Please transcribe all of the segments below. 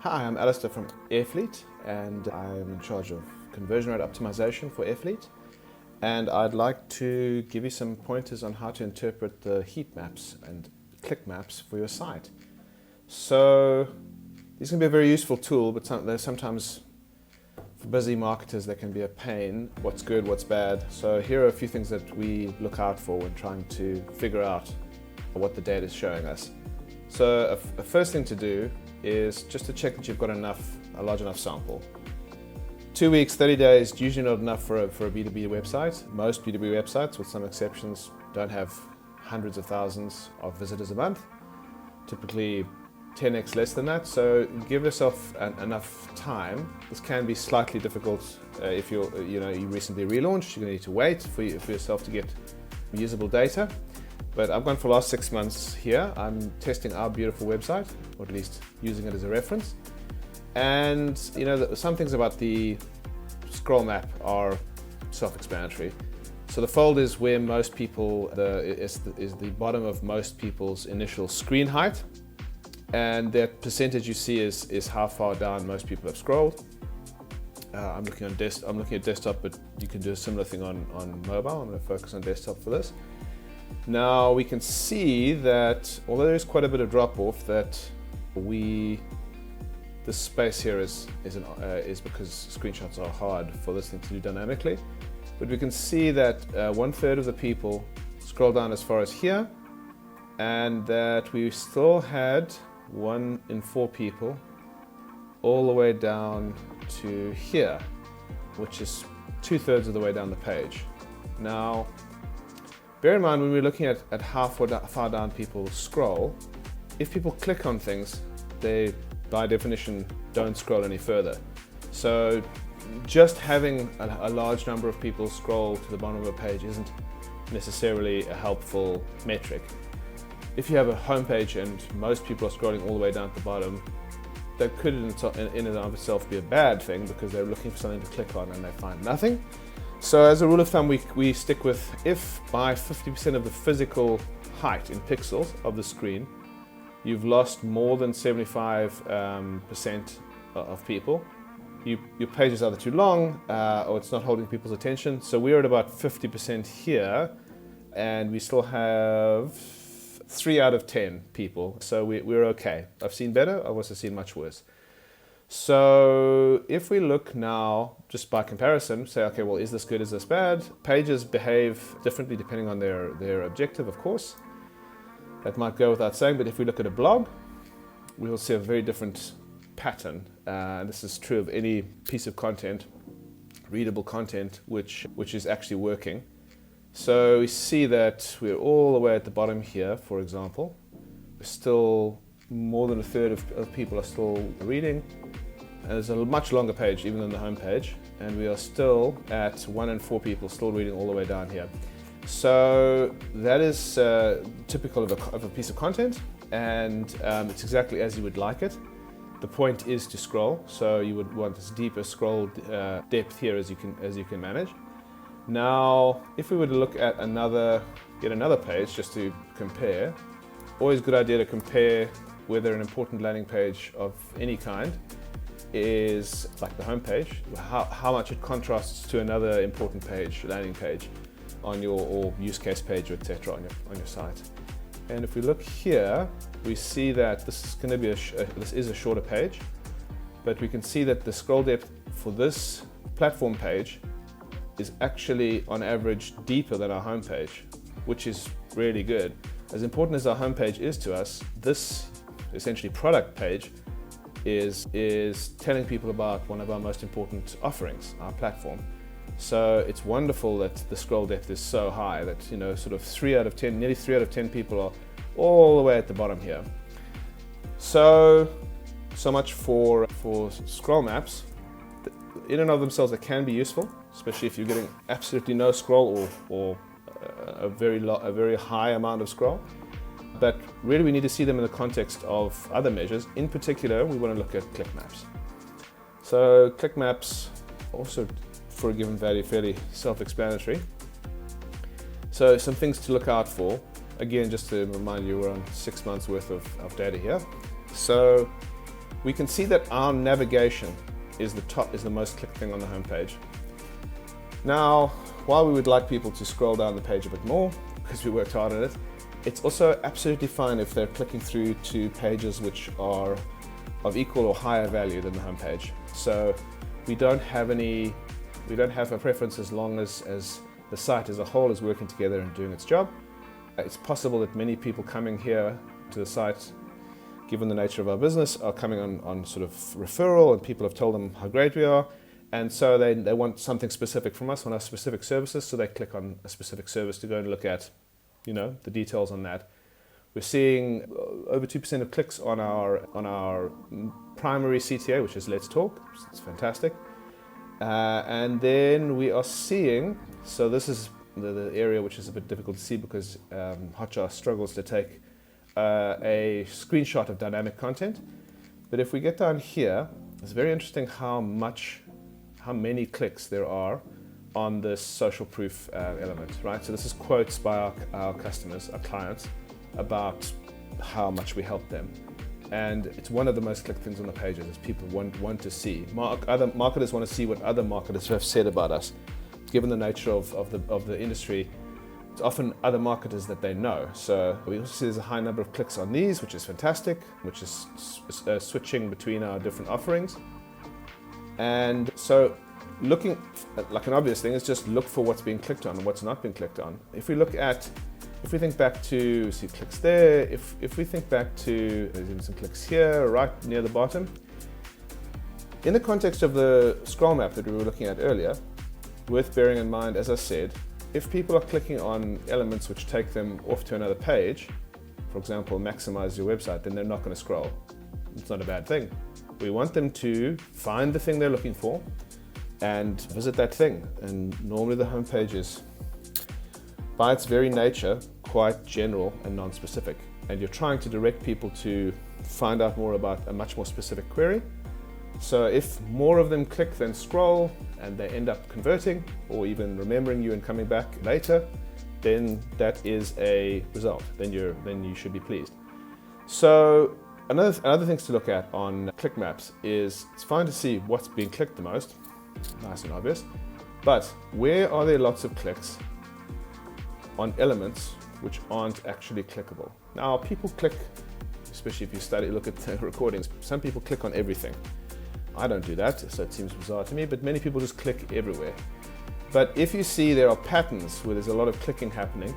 Hi, I'm Alistair from Airfleet, and I'm in charge of conversion rate optimization for Airfleet. And I'd like to give you some pointers on how to interpret the Heatmaps and Clickmaps for your site. So these can be a very useful tool, but sometimes for busy marketers they can be a pain. What's good, what's bad. So here are a few things that we look out for when trying to figure out what the data is showing us. So a first thing to do is just to check that you've got a large enough sample. 2 weeks, 30 days is usually not enough for a B2B website. Most B2B websites, with some exceptions, don't have hundreds of thousands of visitors a month. Typically 10x less than that, so give yourself enough time. This can be slightly difficult if you recently relaunched. You're going to need to wait for yourself to get usable data. But I've gone for the last 6 months here. I'm testing our beautiful website, or at least using it as a reference. And some things about the scroll map are self-explanatory. So the fold is where most people, is the bottom of most people's initial screen height. And that percentage you see is how far down most people have scrolled. I'm looking at desktop, but you can do a similar thing on mobile. I'm going to focus on desktop for this. Now we can see that although there is quite a bit of drop off, that the space here is because screenshots are hard for this thing to do dynamically. But we can see that 1/3 of the people scroll down as far as here, and that we still had 1 in 4 people all the way down to here, which is 2/3 of the way down the page. Now, bear in mind when we're looking at how far down people scroll, if people click on things, they by definition don't scroll any further. So just having a large number of people scroll to the bottom of a page isn't necessarily a helpful metric. If you have a homepage and most people are scrolling all the way down to the bottom, that could in and of itself be a bad thing because they're looking for something to click on and they find nothing. So as a rule of thumb, we stick with if by 50% of the physical height in pixels of the screen, you've lost more than 75% of people, your page is either too long or it's not holding people's attention. So we're at about 50% here, and we still have 3 out of 10 people. So we're okay. I've seen better, I've also seen much worse. So if we look now, just by comparison, say, okay, well, is this good, is this bad? Pages behave differently depending on their objective, of course. That might go without saying, but if we look at a blog, we will see a very different pattern. This is true of any piece of content, readable content, which is actually working. So we see that we're all the way at the bottom here, for example. We're still more than 1/3 of people are still reading. And there's a much longer page even than the home page, and we are still at 1 in 4 people still reading all the way down here. So that is typical of a piece of content, and it's exactly as you would like it. The point is to scroll, so you would want as deep a scroll depth here as you can manage. Now, if we were to look at yet another page just to compare, always a good idea to compare whether an important landing page of any kind is like the home page, how much it contrasts to another important page, landing page on or use case page, etc. on your site. And if we look here, we see that this is going to be this is a shorter page, but we can see that the scroll depth for this platform page is actually on average deeper than our home page, which is really good. As important as our home page is to us, this essentially product page is telling people about one of our most important offerings, our platform. So it's wonderful that the scroll depth is so high that sort of 3 out of 10, nearly 3 out of 10 people are all the way at the bottom here. So much for scroll maps. In and of themselves, they can be useful, especially if you're getting absolutely no scroll or a very high amount of scroll. But really we need to see them in the context of other measures. In particular, we want to look at Clickmaps. So Clickmaps, also for a given value, fairly self-explanatory. So some things to look out for. Again, just to remind you, we're on 6 months worth of data here. So we can see that our navigation is the most clicked thing on the homepage. Now, while we would like people to scroll down the page a bit more, because we worked hard on it, it's also absolutely fine if they're clicking through to pages which are of equal or higher value than the homepage. So we don't have a preference as long as the site as a whole is working together and doing its job. It's possible that many people coming here to the site, given the nature of our business, are coming on sort of referral, and people have told them how great we are, and so they want something specific from us, want our specific services, so they click on a specific service to go and look at, the details on that. We're seeing over 2% of clicks on our primary CTA, which is Let's Talk. It's fantastic. And then we are seeing, so this is the area which is a bit difficult to see because Hotjar struggles to take a screenshot of dynamic content. But if we get down here, it's very interesting how many clicks there are on this social proof element, right? So this is quotes by our customers, our clients, about how much we help them. And it's one of the most clicked things on the pages, is people want to see. Other marketers want to see what other marketers have said about us. Given the nature of the industry, it's often other marketers that they know. So we also see there's a high number of clicks on these, which is fantastic, which is switching between our different offerings. And so looking, like an obvious thing, is just look for what's being clicked on and what's not being clicked on. If we think back to, see clicks there, if we think back to, there's even some clicks here, right near the bottom. In the context of the scroll map that we were looking at earlier, worth bearing in mind, as I said, if people are clicking on elements which take them off to another page, for example, maximize your website, then they're not going to scroll. It's not a bad thing. We want them to find the thing they're looking for and visit that thing. And normally the homepage is, by its very nature, quite general and non-specific. And you're trying to direct people to find out more about a much more specific query. So if more of them click than scroll and they end up converting or even remembering you and coming back later, then that is a result. Then you should be pleased. So another things to look at on Clickmaps is it's fine to see what's being clicked the most, nice and obvious, but where are there lots of clicks on elements which aren't actually clickable? Now, people click, especially if you look at the recordings, some people click on everything. I don't do that, so it seems bizarre to me, but many people just click everywhere. But if you see there are patterns where there's a lot of clicking happening,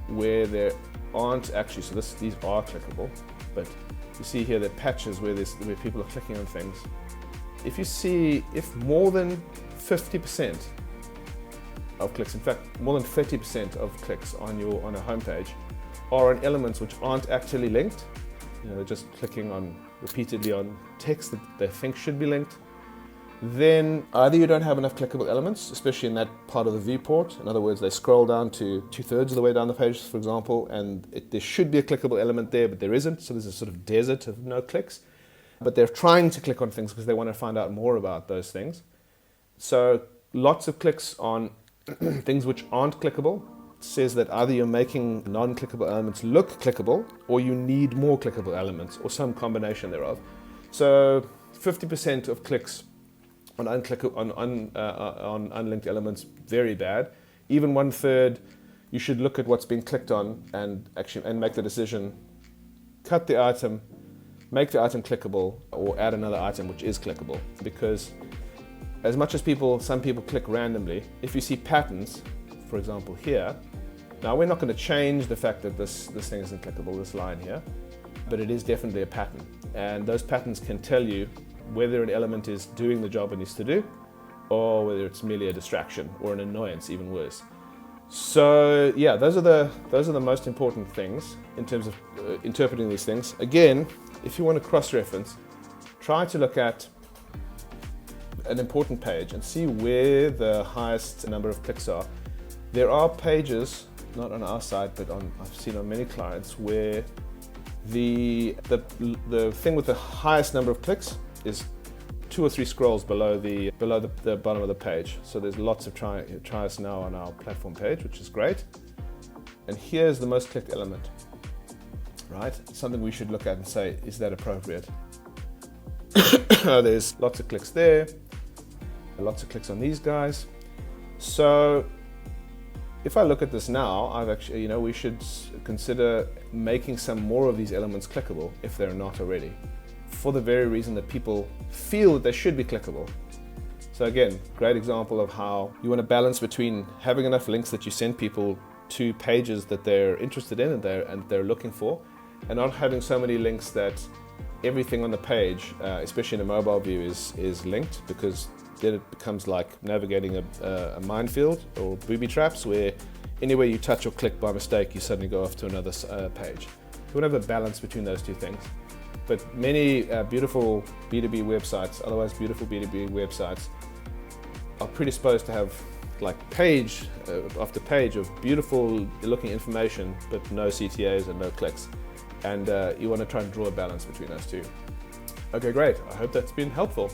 where there aren't actually, so these are clickable, but you see here the patches where people are clicking on things. If more than 50% of clicks, in fact more than 30% of clicks on a homepage are on elements which aren't actually linked, they're just clicking repeatedly on text that they think should be linked, then either you don't have enough clickable elements, especially in that part of the viewport. In other words, they scroll down to 2/3 of the way down the page, for example, and there should be a clickable element there, but there isn't, so there's a sort of desert of no clicks. But they're trying to click on things because they want to find out more about those things. So lots of clicks on things which aren't clickable says that either you're making non-clickable elements look clickable, or you need more clickable elements, or some combination thereof. So 50% of clicks on unlinked elements, very bad. Even 1/3, you should look at what's being clicked on and make the decision, cut the item, make the item clickable, or add another item which is clickable. Because as much as some people click randomly, if you see patterns, for example here, now we're not going to change the fact that this thing isn't clickable, this line here, but it is definitely a pattern. And those patterns can tell you whether an element is doing the job it needs to do, or whether it's merely a distraction or an annoyance, even worse. So yeah, those are the most important things in terms of interpreting these things. Again, if you want to cross-reference, try to look at an important page and see where the highest number of clicks are. There are pages, not on our site, but I've seen on many clients, where the thing with the highest number of clicks is 2 or 3 scrolls below the bottom of the page. So there's lots of try us now on our platform page, which is great. And here's the most clicked element, right? Something we should look at and say, is that appropriate? There's lots of clicks there, lots of clicks on these guys. So if I look at this now, I've actually, we should consider making some more of these elements clickable if they're not already, for the very reason that people feel that they should be clickable. So again, great example of how you want to balance between having enough links that you send people to pages that they're interested in and they're looking for, and not having so many links that everything on the page, especially in a mobile view, is linked, because then it becomes like navigating a minefield or booby traps, where anywhere you touch or click by mistake, you suddenly go off to another page. You want to have a balance between those two things. But many beautiful B2B websites, otherwise beautiful B2B websites, are predisposed to have like page after page of beautiful looking information, but no CTAs and no clicks. And you want to try and draw a balance between those two. Okay, great. I hope that's been helpful.